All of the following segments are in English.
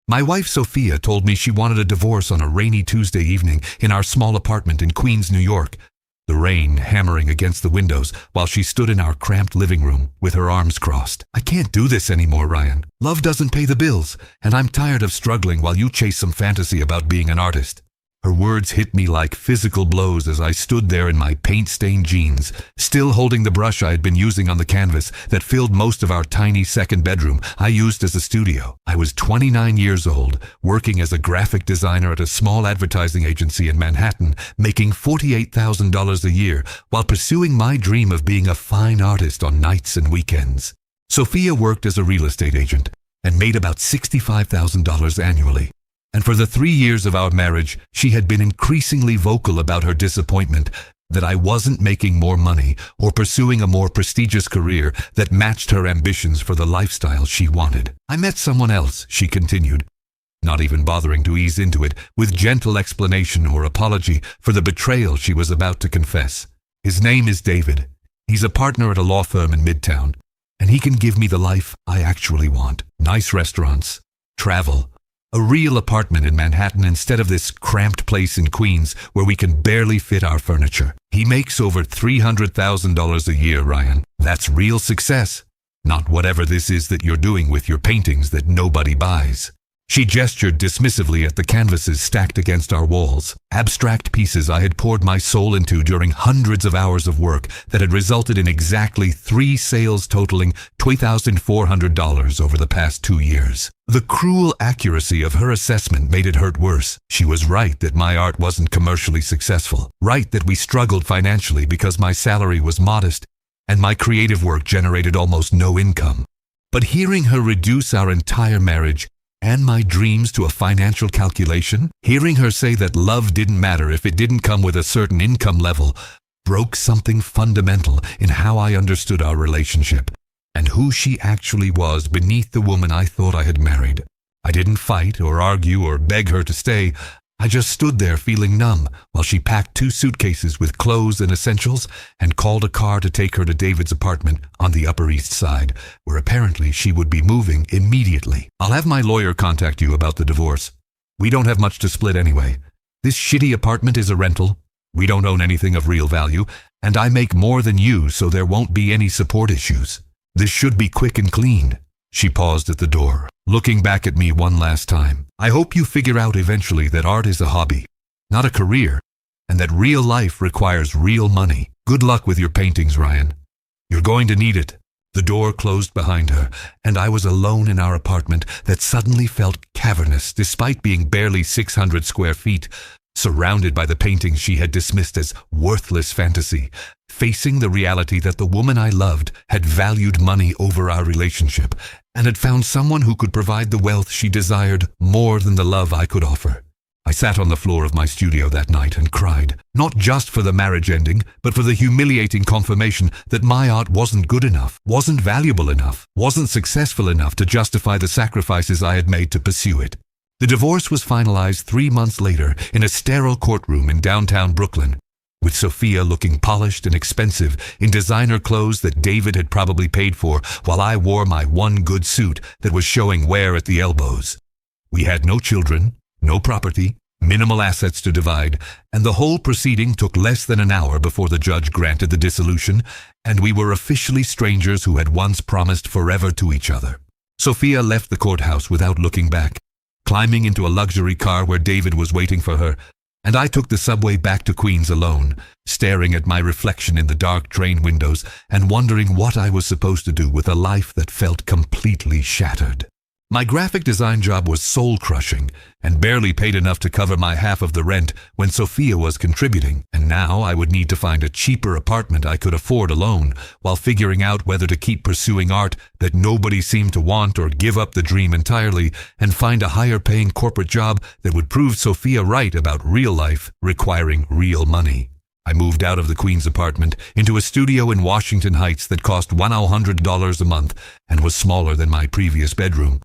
My wife Sophia told me she wanted a divorce on a rainy Tuesday evening in our small apartment in Queens, New York, the rain hammering against the windows while she stood in our cramped living room with her arms crossed. I can't do this anymore, Ryan. Love doesn't pay the bills, and I'm tired of struggling while you chase some fantasy about being an artist. Her words hit me like physical blows as I stood there in my paint-stained jeans, still holding the brush I had been using on the canvas that filled most of our tiny second bedroom I used as a studio. I was 29 years old, working as a graphic designer at a small advertising agency in Manhattan, making $48,000 a year while pursuing my dream of being a fine artist on nights and weekends. Sophia worked as a real estate agent and made about $65,000 annually. And for the 3 years of our marriage, she had been increasingly vocal about her disappointment that I wasn't making more money or pursuing a more prestigious career that matched her ambitions for the lifestyle she wanted. I met someone else, she continued, not even bothering to ease into it with gentle explanation or apology for the betrayal she was about to confess. His name is David. He's a partner at a law firm in Midtown, and he can give me the life I actually want. Nice restaurants, travel, a real apartment in Manhattan instead of this cramped place in Queens where we can barely fit our furniture. He makes over $300,000 a year, Ryan. That's real success, not whatever this is that you're doing with your paintings that nobody buys. She gestured dismissively at the canvases stacked against our walls, abstract pieces I had poured my soul into during hundreds of hours of work that had resulted in exactly 3 sales totaling $2,400 over the past 2 years. The cruel accuracy of her assessment made it hurt worse. She was right that my art wasn't commercially successful, right that we struggled financially because my salary was modest and my creative work generated almost no income. But hearing her reduce our entire marriage and my dreams to a financial calculation, hearing her say that love didn't matter if it didn't come with a certain income level, broke something fundamental in how I understood our relationship and who she actually was beneath the woman I thought I had married. I didn't fight or argue or beg her to stay. I just stood there feeling numb while she packed 2 suitcases with clothes and essentials and called a car to take her to David's apartment on the Upper East Side, where apparently she would be moving immediately. I'll have my lawyer contact you about the divorce. We don't have much to split anyway. This shitty apartment is a rental. We don't own anything of real value, and I make more than you, so there won't be any support issues. This should be quick and clean. She paused at the door, looking back at me one last time. I hope you figure out eventually that art is a hobby, not a career, and that real life requires real money. Good luck with your paintings, Ryan. You're going to need it. The door closed behind her, and I was alone in our apartment that suddenly felt cavernous despite being barely 600 square feet, surrounded by the paintings she had dismissed as worthless fantasy, facing the reality that the woman I loved had valued money over our relationship and had found someone who could provide the wealth she desired more than the love I could offer. I sat on the floor of my studio that night and cried, not just for the marriage ending, but for the humiliating confirmation that my art wasn't good enough, wasn't valuable enough, wasn't successful enough to justify the sacrifices I had made to pursue it. The divorce was finalized 3 months later in a sterile courtroom in downtown Brooklyn, with Sophia looking polished and expensive in designer clothes that David had probably paid for while I wore my one good suit that was showing wear at the elbows. We had no children, no property, minimal assets to divide, and the whole proceeding took less than an hour before the judge granted the dissolution, and we were officially strangers who had once promised forever to each other. Sophia left the courthouse without looking back, climbing into a luxury car where David was waiting for her, and I took the subway back to Queens alone, staring at my reflection in the dark train windows and wondering what I was supposed to do with a life that felt completely shattered. My graphic design job was soul-crushing and barely paid enough to cover my half of the rent when Sophia was contributing, and now I would need to find a cheaper apartment I could afford alone while figuring out whether to keep pursuing art that nobody seemed to want or give up the dream entirely and find a higher-paying corporate job that would prove Sophia right about real life requiring real money. I moved out of the Queens apartment into a studio in Washington Heights that cost $100 a month and was smaller than my previous bedroom.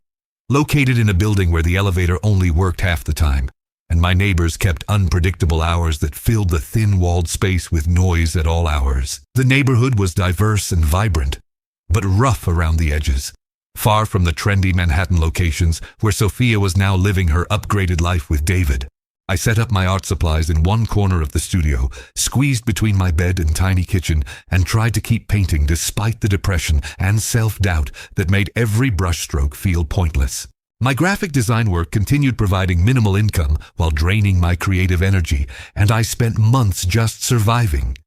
Located in a building where the elevator only worked half the time, and my neighbors kept unpredictable hours that filled the thin-walled space with noise at all hours. The neighborhood was diverse and vibrant, but rough around the edges, far from the trendy Manhattan locations where Sophia was now living her upgraded life with David. I set up my art supplies in one corner of the studio, squeezed between my bed and tiny kitchen, and tried to keep painting despite the depression and self-doubt that made every brushstroke feel pointless. My graphic design work continued providing minimal income while draining my creative energy, and I spent months just surviving,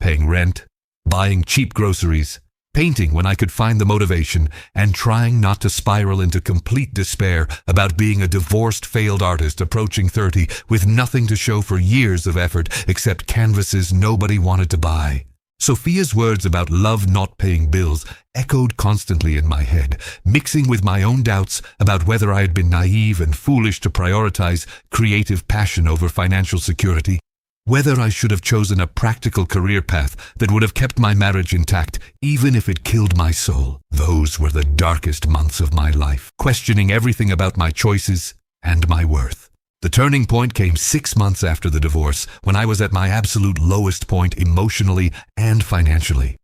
paying rent, buying cheap groceries, painting when I could find the motivation, and trying not to spiral into complete despair about being a divorced failed artist approaching 30 with nothing to show for years of effort except canvases nobody wanted to buy. Sophia's words about love not paying bills echoed constantly in my head, mixing with my own doubts about whether I had been naive and foolish to prioritize creative passion over financial security, whether I should have chosen a practical career path that would have kept my marriage intact even if it killed my soul. Those were the darkest months of my life, questioning everything about my choices and my worth. The turning point came 6 months after the divorce, when I was at my absolute lowest point emotionally and financially.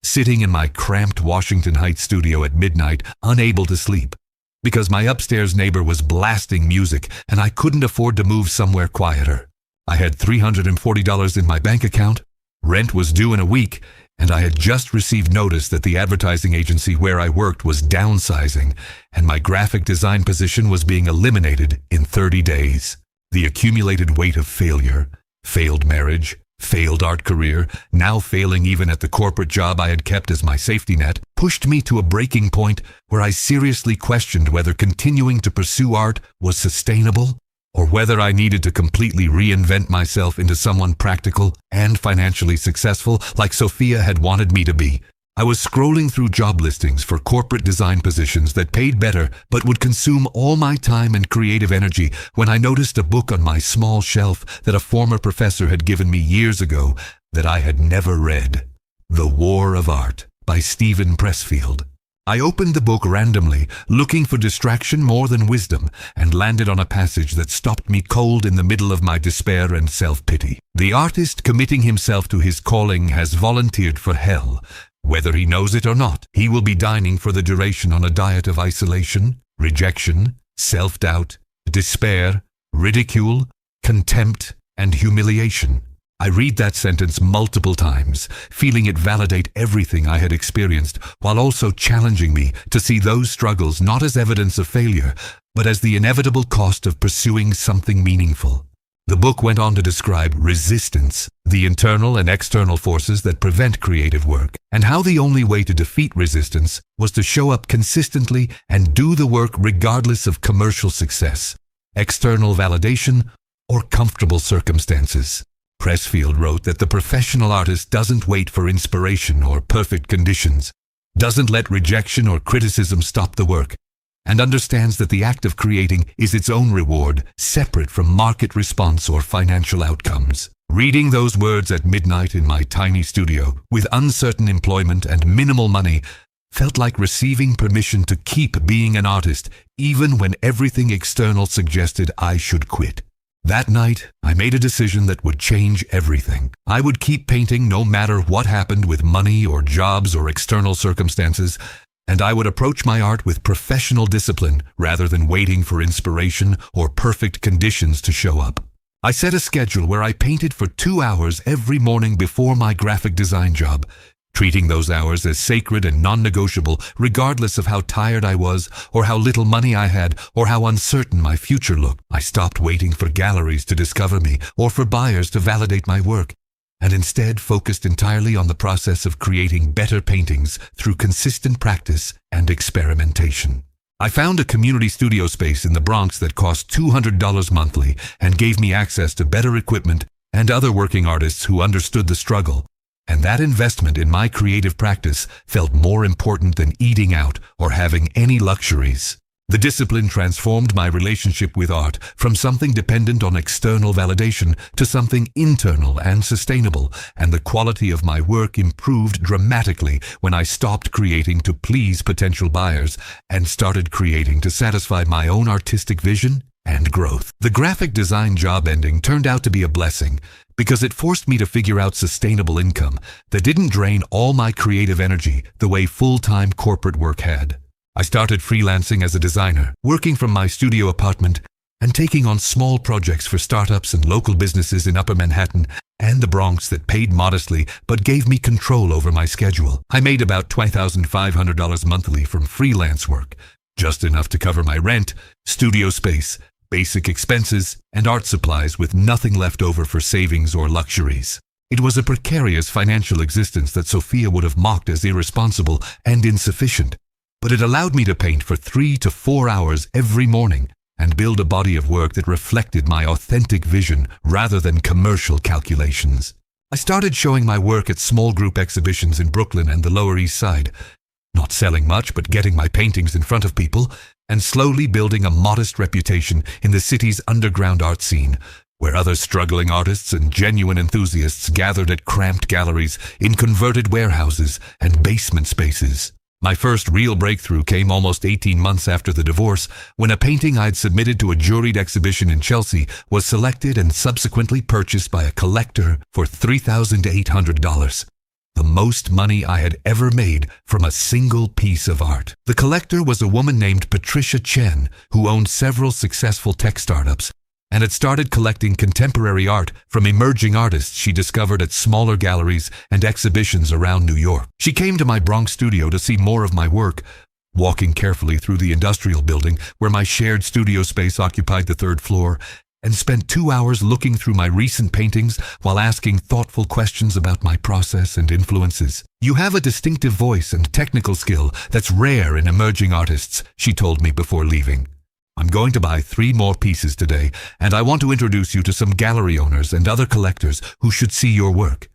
Sitting in my cramped Washington Heights studio at midnight, unable to sleep, because my upstairs neighbor was blasting music and I couldn't afford to move somewhere quieter. I had $340 in my bank account, rent was due in a week, and I had just received notice that the advertising agency where I worked was downsizing, and my graphic design position was being eliminated in 30 days. The accumulated weight of failure, failed marriage, failed art career, now failing even at the corporate job I had kept as my safety net, pushed me to a breaking point where I seriously questioned whether continuing to pursue art was sustainable, or whether I needed to completely reinvent myself into someone practical and financially successful like Sophia had wanted me to be. I was scrolling through job listings for corporate design positions that paid better but would consume all my time and creative energy when I noticed a book on my small shelf that a former professor had given me years ago that I had never read. The War of Art by Stephen Pressfield. I opened the book randomly, looking for distraction more than wisdom, and landed on a passage that stopped me cold in the middle of my despair and self-pity. The artist committing himself to his calling has volunteered for hell. Whether he knows it or not, he will be dining for the duration on a diet of isolation, rejection, self-doubt, despair, ridicule, contempt, and humiliation. I read that sentence multiple times, feeling it validate everything I had experienced, while also challenging me to see those struggles not as evidence of failure, but as the inevitable cost of pursuing something meaningful. The book went on to describe resistance, the internal and external forces that prevent creative work, and how the only way to defeat resistance was to show up consistently and do the work regardless of commercial success, external validation, or comfortable circumstances. Pressfield wrote that the professional artist doesn't wait for inspiration or perfect conditions, doesn't let rejection or criticism stop the work, and understands that the act of creating is its own reward, separate from market response or financial outcomes. Reading those words at midnight in my tiny studio, with uncertain employment and minimal money, felt like receiving permission to keep being an artist, even when everything external suggested I should quit. That night, I made a decision that would change everything. I would keep painting no matter what happened with money or jobs or external circumstances, and I would approach my art with professional discipline rather than waiting for inspiration or perfect conditions to show up. I set a schedule where I painted for 2 hours every morning before my graphic design job, treating those hours as sacred and non-negotiable regardless of how tired I was or how little money I had or how uncertain my future looked. I stopped waiting for galleries to discover me or for buyers to validate my work, and instead focused entirely on the process of creating better paintings through consistent practice and experimentation. I found a community studio space in the Bronx that cost $200 monthly and gave me access to better equipment and other working artists who understood the struggle. And that investment in my creative practice felt more important than eating out or having any luxuries. The discipline transformed my relationship with art from something dependent on external validation to something internal and sustainable, and the quality of my work improved dramatically when I stopped creating to please potential buyers and started creating to satisfy my own artistic vision and growth. The graphic design job ending turned out to be a blessing because it forced me to figure out sustainable income that didn't drain all my creative energy the way full-time corporate work had. I started freelancing as a designer, working from my studio apartment and taking on small projects for startups and local businesses in Upper Manhattan and the Bronx that paid modestly but gave me control over my schedule. I made about $2,500 monthly from freelance work, just enough to cover my rent, studio space, basic expenses, and art supplies with nothing left over for savings or luxuries. It was a precarious financial existence that Sophia would have mocked as irresponsible and insufficient, but it allowed me to paint for 3 to 4 hours every morning and build a body of work that reflected my authentic vision rather than commercial calculations. I started showing my work at small group exhibitions in Brooklyn and the Lower East Side, not selling much but getting my paintings in front of people and slowly building a modest reputation in the city's underground art scene, where other struggling artists and genuine enthusiasts gathered at cramped galleries in converted warehouses and basement spaces. My first real breakthrough came almost 18 months after the divorce, when a painting I'd submitted to a juried exhibition in Chelsea was selected and subsequently purchased by a collector for $3,800. The most money I had ever made from a single piece of art. The collector was a woman named Patricia Chen, who owned several successful tech startups and had started collecting contemporary art from emerging artists she discovered at smaller galleries and exhibitions around New York. She came to my Bronx studio to see more of my work, walking carefully through the industrial building where my shared studio space occupied the 3rd floor, and spent 2 hours looking through my recent paintings while asking thoughtful questions about my process and influences. "You have a distinctive voice and technical skill that's rare in emerging artists," she told me before leaving. "I'm going to buy 3 more pieces today, and I want to introduce you to some gallery owners and other collectors who should see your work.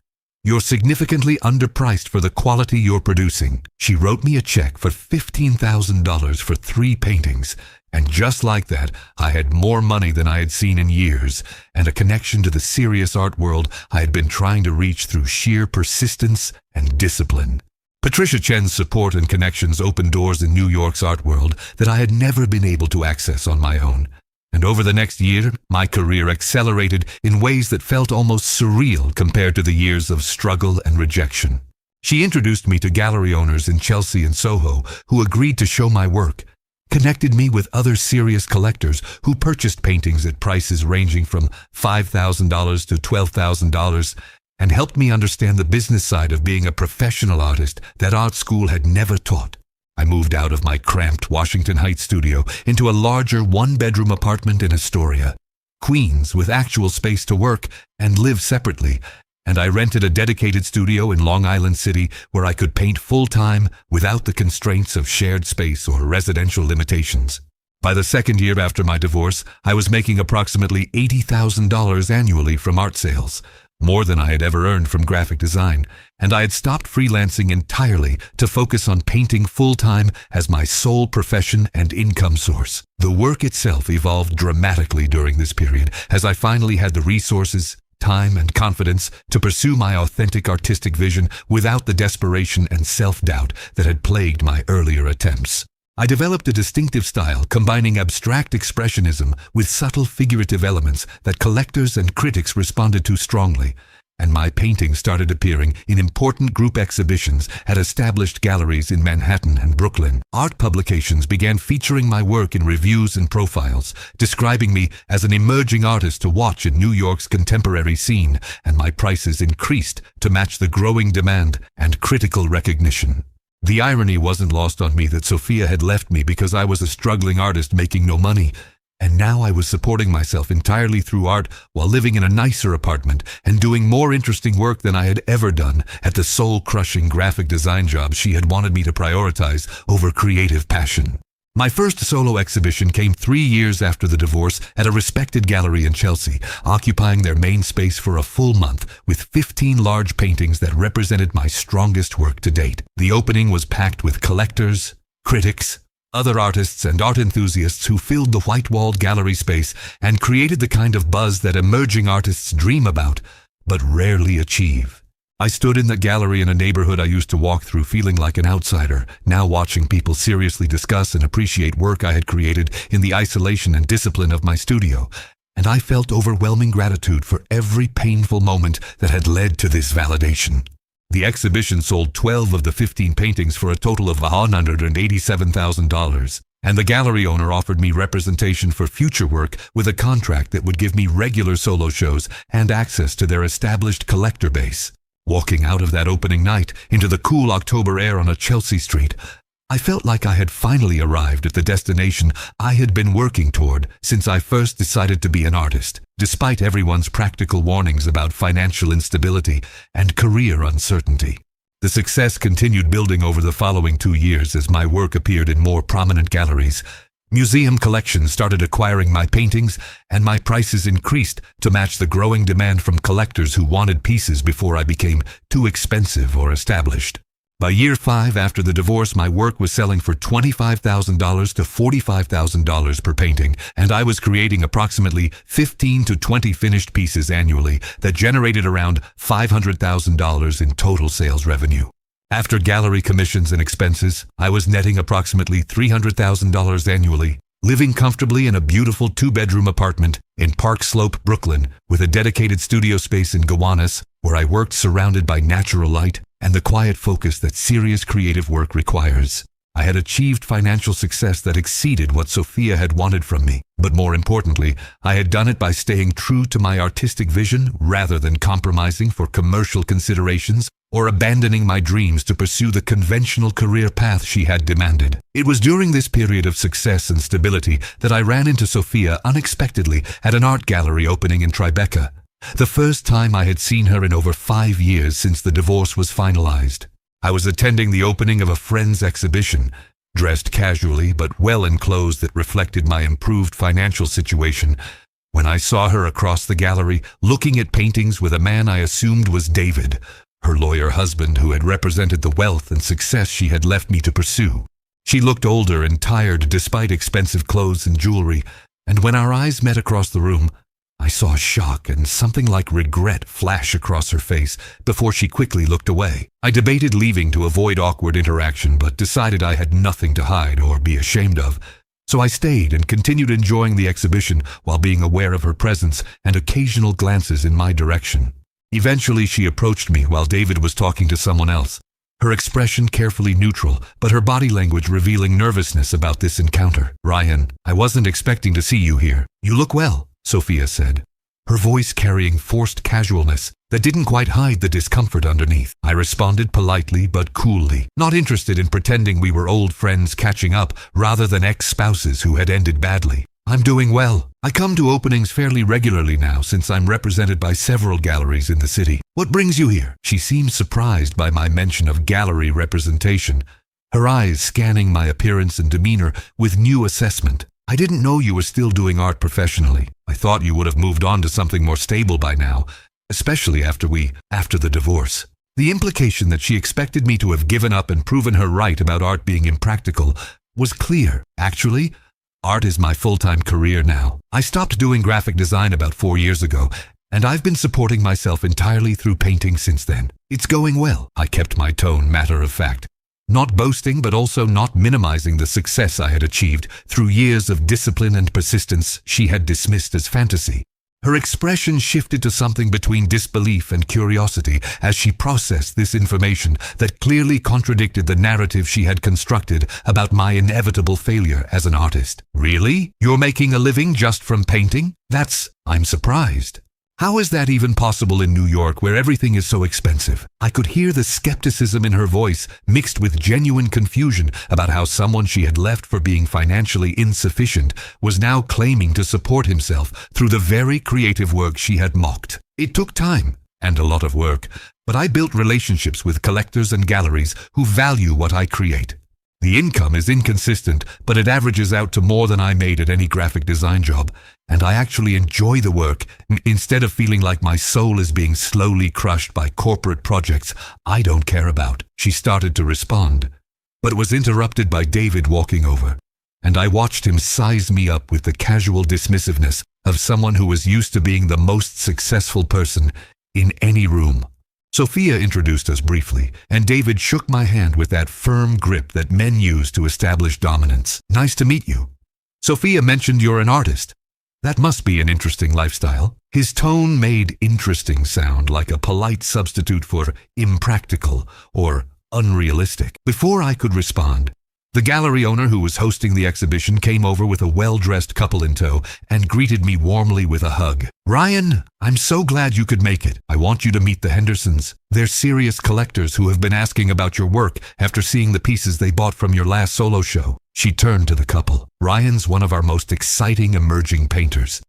You're significantly underpriced for the quality you're producing." She wrote me a check for $15,000 for 3 paintings, and just like that, I had more money than I had seen in years, and a connection to the serious art world I had been trying to reach through sheer persistence and discipline. Patricia Chen's support and connections opened doors in New York's art world that I had never been able to access on my own. And over the next year, my career accelerated in ways that felt almost surreal compared to the years of struggle and rejection. She introduced me to gallery owners in Chelsea and Soho who agreed to show my work, connected me with other serious collectors who purchased paintings at prices ranging from $5,000 to $12,000, and helped me understand the business side of being a professional artist that art school had never taught. I moved out of my cramped Washington Heights studio into a larger 1-bedroom apartment in Astoria, Queens, with actual space to work and live separately, and I rented a dedicated studio in Long Island City where I could paint full-time without the constraints of shared space or residential limitations. By the 2nd year after my divorce, I was making approximately $80,000 annually from art sales, more than I had ever earned from graphic design, and I had stopped freelancing entirely to focus on painting full-time as my sole profession and income source. The work itself evolved dramatically during this period as I finally had the resources, time, and confidence to pursue my authentic artistic vision without the desperation and self-doubt that had plagued my earlier attempts. I developed a distinctive style combining abstract expressionism with subtle figurative elements that collectors and critics responded to strongly, and my paintings started appearing in important group exhibitions at established galleries in Manhattan and Brooklyn. Art publications began featuring my work in reviews and profiles, describing me as an emerging artist to watch in New York's contemporary scene, and my prices increased to match the growing demand and critical recognition. The irony wasn't lost on me that Sophia had left me because I was a struggling artist making no money, and now I was supporting myself entirely through art while living in a nicer apartment and doing more interesting work than I had ever done at the soul-crushing graphic design job she had wanted me to prioritize over creative passion. My first solo exhibition came 3 years after the divorce at a respected gallery in Chelsea, occupying their main space for a full month with 15 large paintings that represented my strongest work to date. The opening was packed with collectors, critics, other artists, and art enthusiasts who filled the white-walled gallery space and created the kind of buzz that emerging artists dream about, but rarely achieve. I stood in the gallery in a neighborhood I used to walk through feeling like an outsider, now watching people seriously discuss and appreciate work I had created in the isolation and discipline of my studio, and I felt overwhelming gratitude for every painful moment that had led to this validation. The exhibition sold 12 of the 15 paintings for a total of $187,000, and the gallery owner offered me representation for future work with a contract that would give me regular solo shows and access to their established collector base. Walking out of that opening night into the cool October air on a Chelsea street, I felt like I had finally arrived at the destination I had been working toward since I first decided to be an artist, despite everyone's practical warnings about financial instability and career uncertainty. The success continued building over the following 2 years as my work appeared in more prominent galleries. Museum collections started acquiring my paintings, and my prices increased to match the growing demand from collectors who wanted pieces before I became too expensive or established. By year 5 after the divorce, my work was selling for $25,000 to $45,000 per painting, and I was creating approximately 15 to 20 finished pieces annually that generated around $500,000 in total sales revenue. After gallery commissions and expenses, I was netting approximately $300,000 annually, living comfortably in a beautiful 2-bedroom apartment in Park Slope, Brooklyn, with a dedicated studio space in Gowanus, where I worked surrounded by natural light and the quiet focus that serious creative work requires. I had achieved financial success that exceeded what Sophia had wanted from me, but more importantly, I had done it by staying true to my artistic vision rather than compromising for commercial considerations or abandoning my dreams to pursue the conventional career path she had demanded. It was during this period of success and stability that I ran into Sophia unexpectedly at an art gallery opening in Tribeca. The first time I had seen her in over 5 years since the divorce was finalized. I was attending the opening of a friend's exhibition, dressed casually but well in clothes that reflected my improved financial situation, when I saw her across the gallery looking at paintings with a man I assumed was David, her lawyer husband who had represented the wealth and success she had left me to pursue. She looked older and tired despite expensive clothes and jewelry, and when our eyes met across the room, I saw shock and something like regret flash across her face before she quickly looked away. I debated leaving to avoid awkward interaction, but decided I had nothing to hide or be ashamed of. So I stayed and continued enjoying the exhibition while being aware of her presence and occasional glances in my direction. Eventually, she approached me while David was talking to someone else, her expression carefully neutral, but her body language revealing nervousness about this encounter. "Ryan, I wasn't expecting to see you here. You look well," Sophia said, her voice carrying forced casualness that didn't quite hide the discomfort underneath. I responded politely but coolly, not interested in pretending we were old friends catching up rather than ex-spouses who had ended badly. "I'm doing well. I come to openings fairly regularly now since I'm represented by several galleries in the city. What brings you here?" She seemed surprised by my mention of gallery representation, her eyes scanning my appearance and demeanor with new assessment. "I didn't know you were still doing art professionally. I thought you would have moved on to something more stable by now, especially after the divorce." The implication that she expected me to have given up and proven her right about art being impractical was clear. Actually, art is my full-time career now. I stopped doing graphic design about 4 years ago, and I've been supporting myself entirely through painting since then. It's going well. I kept my tone matter of fact, not boasting but also not minimizing the success I had achieved through years of discipline and persistence she had dismissed as fantasy. Her expression shifted to something between disbelief and curiosity as she processed this information that clearly contradicted the narrative she had constructed about my inevitable failure as an artist. "Really? You're making a living just from painting? I'm surprised. How is that even possible in New York where everything is so expensive?" I could hear the skepticism in her voice mixed with genuine confusion about how someone she had left for being financially insufficient was now claiming to support himself through the very creative work she had mocked. It took time and a lot of work, but I built relationships with collectors and galleries who value what I create. The income is inconsistent, but it averages out to more than I made at any graphic design job, and I actually enjoy the work instead of feeling like my soul is being slowly crushed by corporate projects I don't care about. She started to respond, but was interrupted by David walking over, and I watched him size me up with the casual dismissiveness of someone who was used to being the most successful person in any room. Sophia introduced us briefly, and David shook my hand with that firm grip that men use to establish dominance. "Nice to meet you. Sophia mentioned you're an artist. That must be an interesting lifestyle. His tone made interesting sound like a polite substitute for impractical or unrealistic. Before I could respond, the gallery owner who was hosting the exhibition came over with a well-dressed couple in tow and greeted me warmly with a hug. "Ryan, I'm so glad you could make it. I want you to meet the Hendersons. They're serious collectors who have been asking about your work after seeing the pieces they bought from your last solo show." She turned to the couple. "Ryan's one of our most exciting emerging painters.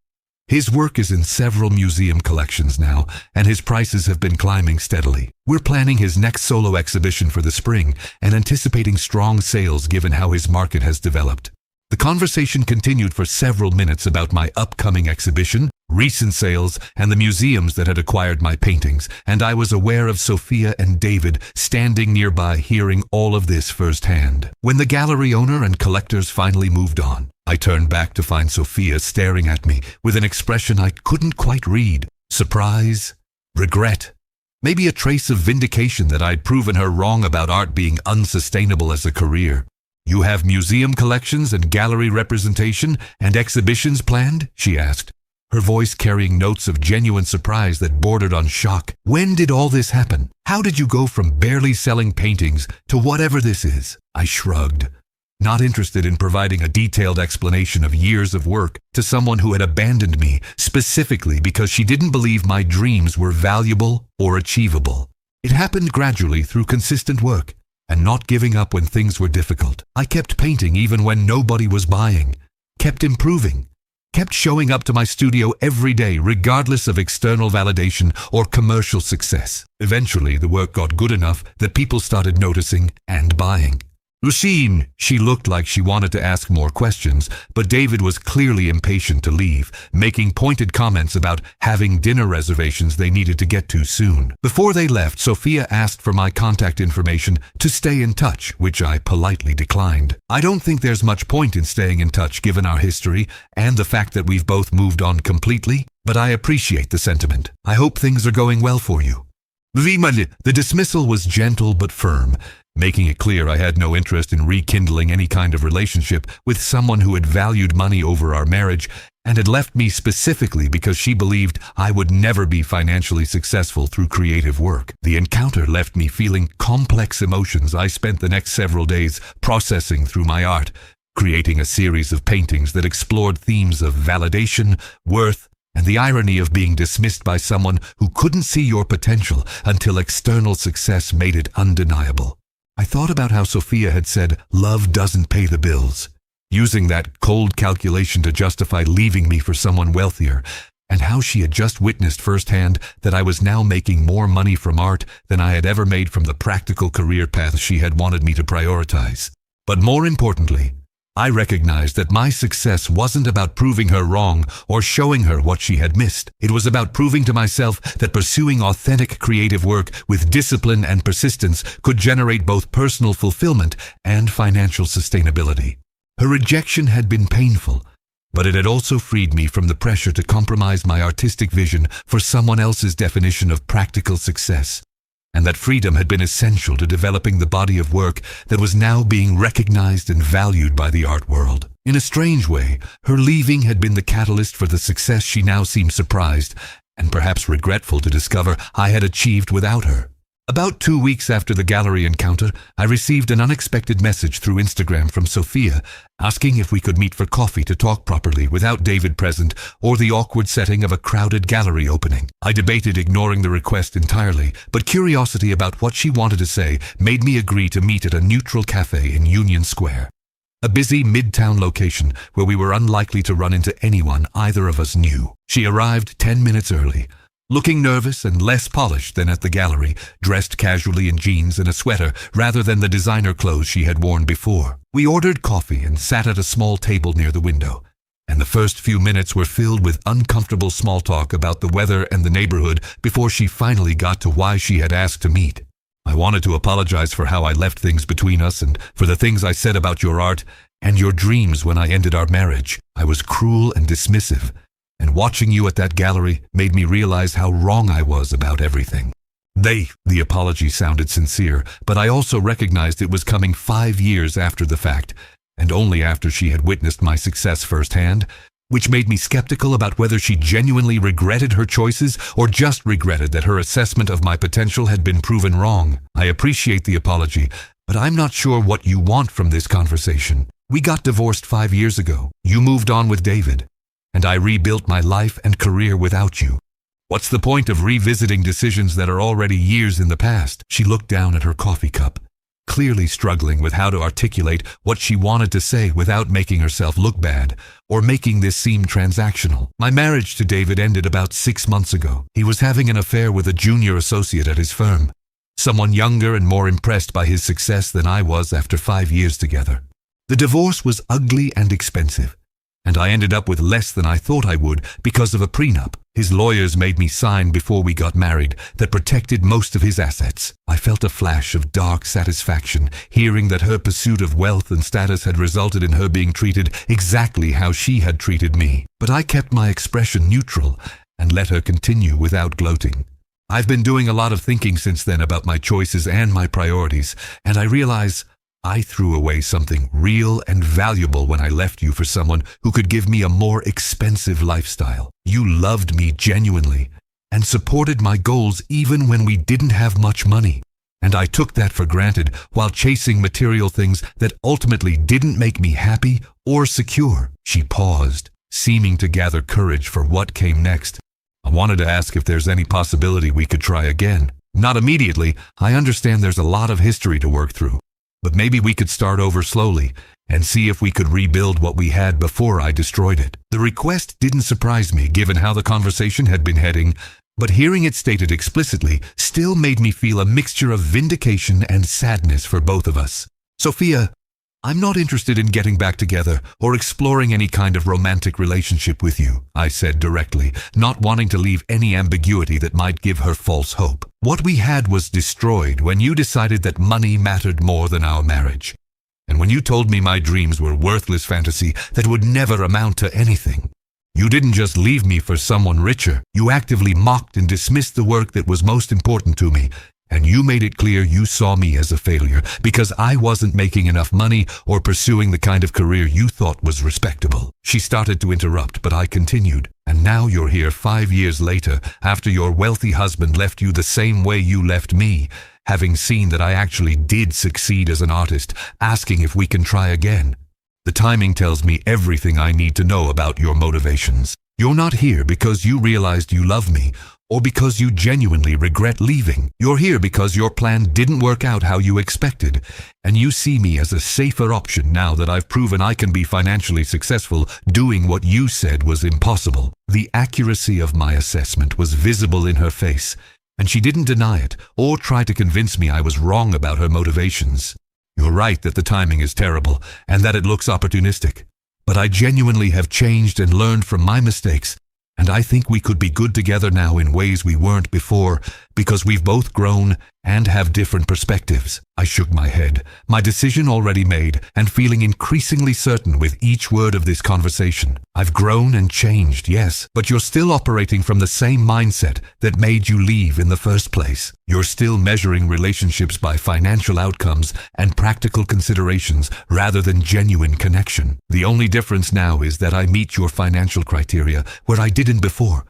His work is in several museum collections now, and his prices have been climbing steadily. We're planning his next solo exhibition for the spring and anticipating strong sales given how his market has developed." The conversation continued for several minutes about my upcoming exhibition, recent sales, and the museums that had acquired my paintings, and I was aware of Sophia and David standing nearby hearing all of this firsthand. When the gallery owner and collectors finally moved on, I turned back to find Sophia staring at me with an expression I couldn't quite read. Surprise, regret, maybe a trace of vindication that I'd proven her wrong about art being unsustainable as a career. "You have museum collections and gallery representation and exhibitions planned?" she asked, her voice carrying notes of genuine surprise that bordered on shock. "When did all this happen? How did you go from barely selling paintings to whatever this is?" I shrugged, not interested in providing a detailed explanation of years of work to someone who had abandoned me specifically because she didn't believe my dreams were valuable or achievable. It happened gradually through consistent work and not giving up when things were difficult. I kept painting even when nobody was buying, kept improving, kept showing up to my studio every day regardless of external validation or commercial success. Eventually, the work got good enough that people started noticing and buying. "Lucine," she looked like she wanted to ask more questions, but David was clearly impatient to leave, making pointed comments about having dinner reservations they needed to get to soon. Before they left, Sophia asked for my contact information to stay in touch, which I politely declined. "I don't think there's much point in staying in touch given our history and the fact that we've both moved on completely, but I appreciate the sentiment. I hope things are going well for you." The dismissal was gentle but firm, making it clear I had no interest in rekindling any kind of relationship with someone who had valued money over our marriage and had left me specifically because she believed I would never be financially successful through creative work. The encounter left me feeling complex emotions I spent the next several days processing through my art, creating a series of paintings that explored themes of validation, worth, and the irony of being dismissed by someone who couldn't see your potential until external success made it undeniable. I thought about how Sophia had said, "Love doesn't pay the bills," using that cold calculation to justify leaving me for someone wealthier, and how she had just witnessed firsthand that I was now making more money from art than I had ever made from the practical career path she had wanted me to prioritize. But more importantly, I recognized that my success wasn't about proving her wrong or showing her what she had missed. It was about proving to myself that pursuing authentic creative work with discipline and persistence could generate both personal fulfillment and financial sustainability. Her rejection had been painful, but it had also freed me from the pressure to compromise my artistic vision for someone else's definition of practical success. And that freedom had been essential to developing the body of work that was now being recognized and valued by the art world. In a strange way, her leaving had been the catalyst for the success she now seemed surprised and perhaps regretful to discover I had achieved without her. About 2 weeks after the gallery encounter, I received an unexpected message through Instagram from Sophia, asking if we could meet for coffee to talk properly without David present or the awkward setting of a crowded gallery opening. I debated ignoring the request entirely, but curiosity about what she wanted to say made me agree to meet at a neutral cafe in Union Square, a busy midtown location where we were unlikely to run into anyone either of us knew. She arrived 10 minutes early, looking nervous and less polished than at the gallery, dressed casually in jeans and a sweater rather than the designer clothes she had worn before. We ordered coffee and sat at a small table near the window, and the first few minutes were filled with uncomfortable small talk about the weather and the neighborhood before she finally got to why she had asked to meet. I wanted to apologize for how I left things between us and for the things I said about your art and your dreams when I ended our marriage. I was cruel and dismissive, and watching you at that gallery made me realize how wrong I was about everything. The apology sounded sincere, but I also recognized it was coming 5 years after the fact, and only after she had witnessed my success firsthand. which made me skeptical about whether she genuinely regretted her choices or just regretted that her assessment of my potential had been proven wrong. I appreciate the apology, but I'm not sure what you want from this conversation. We got divorced 5 years ago. You moved on with David, and I rebuilt my life and career without you. What's the point of revisiting decisions that are already years in the past? She looked down at her coffee cup, clearly struggling with how to articulate what she wanted to say without making herself look bad or making this seem transactional. My marriage to David ended about 6 months ago. He was having an affair with a junior associate at his firm, someone younger and more impressed by his success than I was after 5 years together. The divorce was ugly and expensive, and I ended up with less than I thought I would because of a prenup his lawyers made me sign before we got married that protected most of his assets. I felt a flash of dark satisfaction hearing that her pursuit of wealth and status had resulted in her being treated exactly how she had treated me. But I kept my expression neutral and let her continue without gloating. I've been doing a lot of thinking since then about my choices and my priorities, and I realize I threw away something real and valuable when I left you for someone who could give me a more expensive lifestyle. You loved me genuinely and supported my goals even when we didn't have much money. And I took that for granted while chasing material things that ultimately didn't make me happy or secure. She paused, seeming to gather courage for what came next. I wanted to ask if there's any possibility we could try again. Not immediately. I understand there's a lot of history to work through. But maybe we could start over slowly and see if we could rebuild what we had before I destroyed it. The request didn't surprise me given how the conversation had been heading, but hearing it stated explicitly still made me feel a mixture of vindication and sadness for both of us. Sophia, I'm not interested in getting back together or exploring any kind of romantic relationship with you, I said directly, not wanting to leave any ambiguity that might give her false hope. What we had was destroyed when you decided that money mattered more than our marriage. And when you told me my dreams were worthless fantasy that would never amount to anything. You didn't just leave me for someone richer. You actively mocked and dismissed the work that was most important to me. And you made it clear you saw me as a failure because I wasn't making enough money or pursuing the kind of career you thought was respectable. She started to interrupt, but I continued. And now you're here 5 years later, after your wealthy husband left you the same way you left me, having seen that I actually did succeed as an artist, asking if we can try again. The timing tells me everything I need to know about your motivations. You're not here because you realized you love me, or because you genuinely regret leaving. You're here because your plan didn't work out how you expected, and you see me as a safer option now that I've proven I can be financially successful doing what you said was impossible. The accuracy of my assessment was visible in her face, and she didn't deny it or try to convince me I was wrong about her motivations. You're right that the timing is terrible and that it looks opportunistic, but I genuinely have changed and learned from my mistakes. And I think we could be good together now in ways we weren't before because we've both grown and have different perspectives. I shook my head, my decision already made, and feeling increasingly certain with each word of this conversation. I've grown and changed, yes, but you're still operating from the same mindset that made you leave in the first place. You're still measuring relationships by financial outcomes and practical considerations rather than genuine connection. The only difference now is that I meet your financial criteria where I didn't before.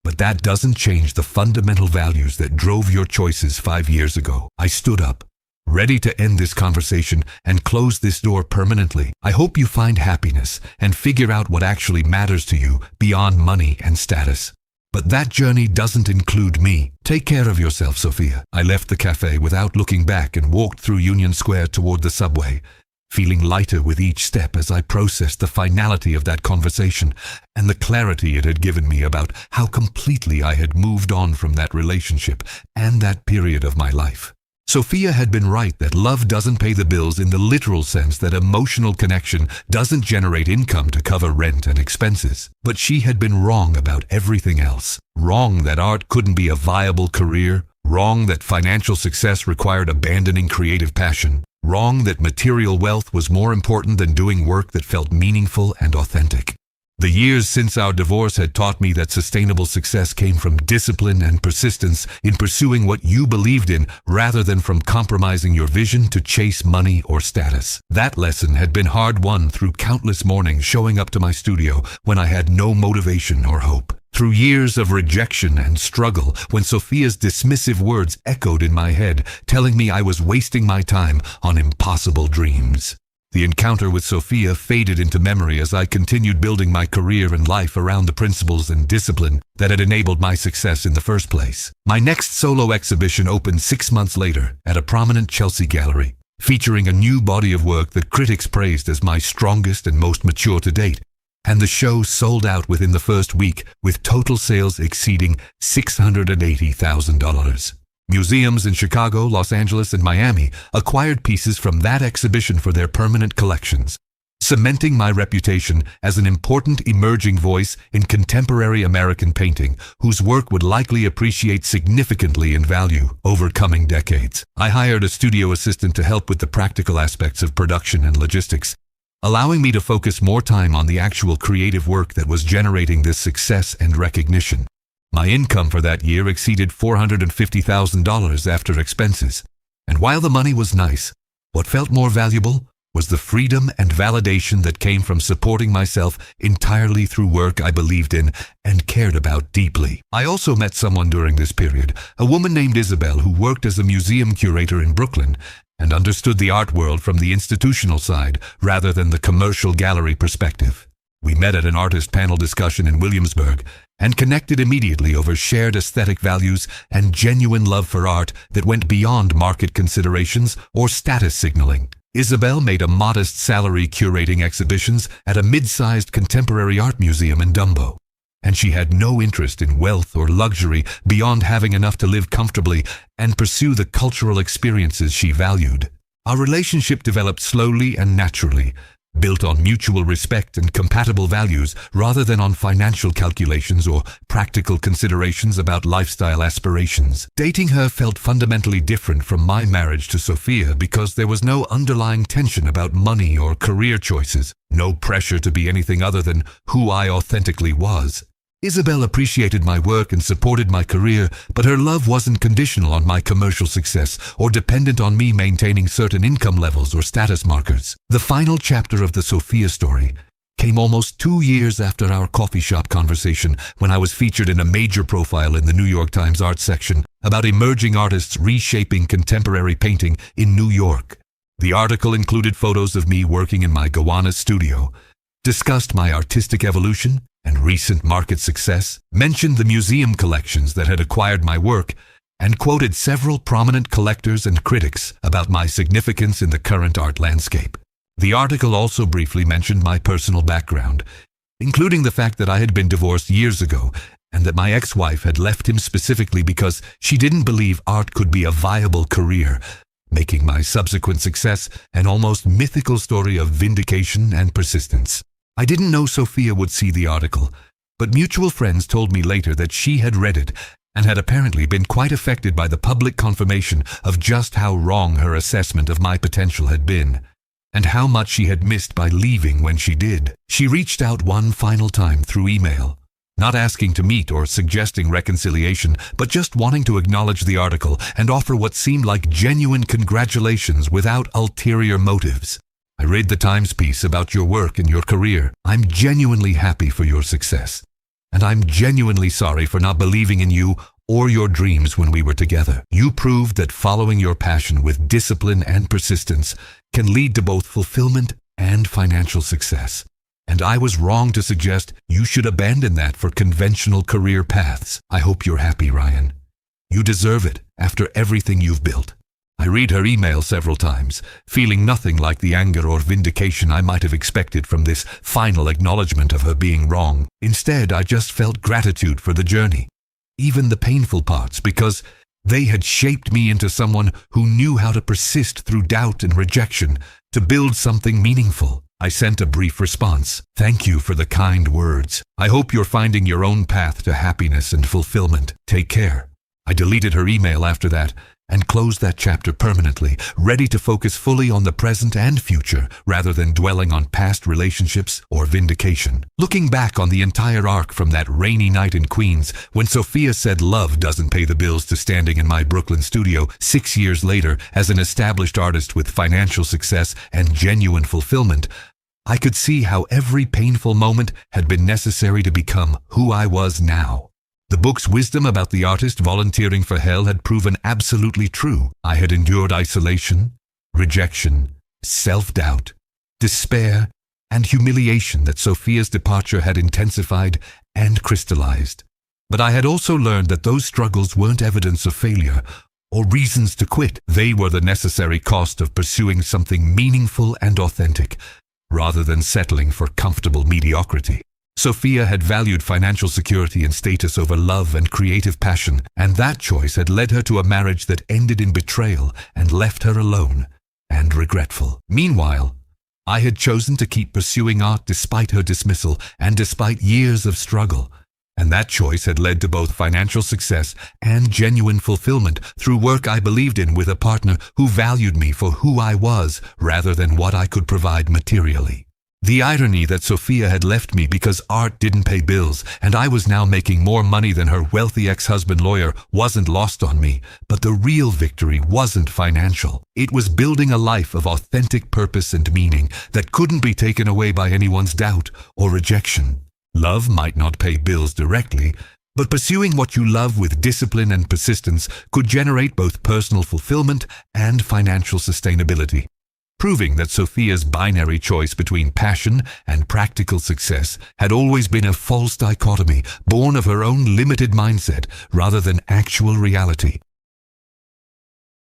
But that doesn't change the fundamental values that drove your choices 5 years ago. I stood up, ready to end this conversation and close this door permanently. I hope you find happiness and figure out what actually matters to you beyond money and status. But that journey doesn't include me. Take care of yourself, Sophia. I left the cafe without looking back and walked through Union Square toward the subway, feeling lighter with each step as I processed the finality of that conversation and the clarity it had given me about how completely I had moved on from that relationship and that period of my life. Sophia had been right that love doesn't pay the bills in the literal sense that emotional connection doesn't generate income to cover rent and expenses. But she had been wrong about everything else. Wrong that art couldn't be a viable career. Wrong that financial success required abandoning creative passion. Wrong that material wealth was more important than doing work that felt meaningful and authentic. The years since our divorce had taught me that sustainable success came from discipline and persistence in pursuing what you believed in rather than from compromising your vision to chase money or status. That lesson had been hard-won through countless mornings showing up to my studio when I had no motivation or hope. Through years of rejection and struggle, when Sophia's dismissive words echoed in my head, telling me I was wasting my time on impossible dreams. The encounter with Sophia faded into memory as I continued building my career and life around the principles and discipline that had enabled my success in the first place. My next solo exhibition opened 6 months later at a prominent Chelsea gallery, featuring a new body of work that critics praised as my strongest and most mature to date. And the show sold out within the first week, with total sales exceeding $680,000. Museums in Chicago, Los Angeles, and Miami acquired pieces from that exhibition for their permanent collections, cementing my reputation as an important emerging voice in contemporary American painting, whose work would likely appreciate significantly in value over coming decades. I hired a studio assistant to help with the practical aspects of production and logistics, allowing me to focus more time on the actual creative work that was generating this success and recognition. My income for that year exceeded $450,000 after expenses, and while the money was nice, what felt more valuable was the freedom and validation that came from supporting myself entirely through work I believed in and cared about deeply. I also met someone during this period, a woman named Isabel who worked as a museum curator in Brooklyn and understood the art world from the institutional side rather than the commercial gallery perspective. We met at an artist panel discussion in Williamsburg and connected immediately over shared aesthetic values and genuine love for art that went beyond market considerations or status signaling. Isabel made a modest salary curating exhibitions at a mid-sized contemporary art museum in Dumbo, and she had no interest in wealth or luxury beyond having enough to live comfortably and pursue the cultural experiences she valued. Our relationship developed slowly and naturally, built on mutual respect and compatible values rather than on financial calculations or practical considerations about lifestyle aspirations. Dating her felt fundamentally different from my marriage to Sophia because there was no underlying tension about money or career choices, no pressure to be anything other than who I authentically was. Isabel appreciated my work and supported my career, but her love wasn't conditional on my commercial success or dependent on me maintaining certain income levels or status markers. The final chapter of the Sophia story came almost 2 years after our coffee shop conversation, when I was featured in a major profile in the New York Times art section about emerging artists reshaping contemporary painting in New York. The article included photos of me working in my Gowanus studio, discussed my artistic evolution and recent market success, mentioned the museum collections that had acquired my work, and quoted several prominent collectors and critics about my significance in the current art landscape. The article also briefly mentioned my personal background, including the fact that I had been divorced years ago and that my ex-wife had left him specifically because she didn't believe art could be a viable career, making my subsequent success an almost mythical story of vindication and persistence. I didn't know Sophia would see the article, but mutual friends told me later that she had read it and had apparently been quite affected by the public confirmation of just how wrong her assessment of my potential had been, and how much she had missed by leaving when she did. She reached out one final time through email, not asking to meet or suggesting reconciliation, but just wanting to acknowledge the article and offer what seemed like genuine congratulations without ulterior motives. I read the Times piece about your work and your career. I'm genuinely happy for your success, and I'm genuinely sorry for not believing in you or your dreams when we were together. You proved that following your passion with discipline and persistence can lead to both fulfillment and financial success. And I was wrong to suggest you should abandon that for conventional career paths. I hope you're happy, Ryan. You deserve it after everything you've built. I read her email several times, feeling nothing like the anger or vindication I might have expected from this final acknowledgement of her being wrong. Instead, I just felt gratitude for the journey, even the painful parts, because they had shaped me into someone who knew how to persist through doubt and rejection to build something meaningful. I sent a brief response. Thank you for the kind words. I hope you're finding your own path to happiness and fulfillment. Take care. I deleted her email after that and closed that chapter permanently, ready to focus fully on the present and future rather than dwelling on past relationships or vindication. Looking back on the entire arc from that rainy night in Queens when Sophia said love doesn't pay the bills to standing in my Brooklyn studio 6 years later as an established artist with financial success and genuine fulfillment, I could see how every painful moment had been necessary to become who I was now. The book's wisdom about the artist volunteering for hell had proven absolutely true. I had endured isolation, rejection, self-doubt, despair, and humiliation that Sophia's departure had intensified and crystallized. But I had also learned that those struggles weren't evidence of failure or reasons to quit. They were the necessary cost of pursuing something meaningful and authentic, rather than settling for comfortable mediocrity. Sophia had valued financial security and status over love and creative passion, and that choice had led her to a marriage that ended in betrayal and left her alone and regretful. Meanwhile, I had chosen to keep pursuing art despite her dismissal and despite years of struggle, and that choice had led to both financial success and genuine fulfillment through work I believed in with a partner who valued me for who I was rather than what I could provide materially. The irony that Sophia had left me because art didn't pay bills and I was now making more money than her wealthy ex-husband lawyer wasn't lost on me, but the real victory wasn't financial. It was building a life of authentic purpose and meaning that couldn't be taken away by anyone's doubt or rejection. Love might not pay bills directly, but pursuing what you love with discipline and persistence could generate both personal fulfillment and financial sustainability. Proving that Sophia's binary choice between passion and practical success had always been a false dichotomy born of her own limited mindset rather than actual reality.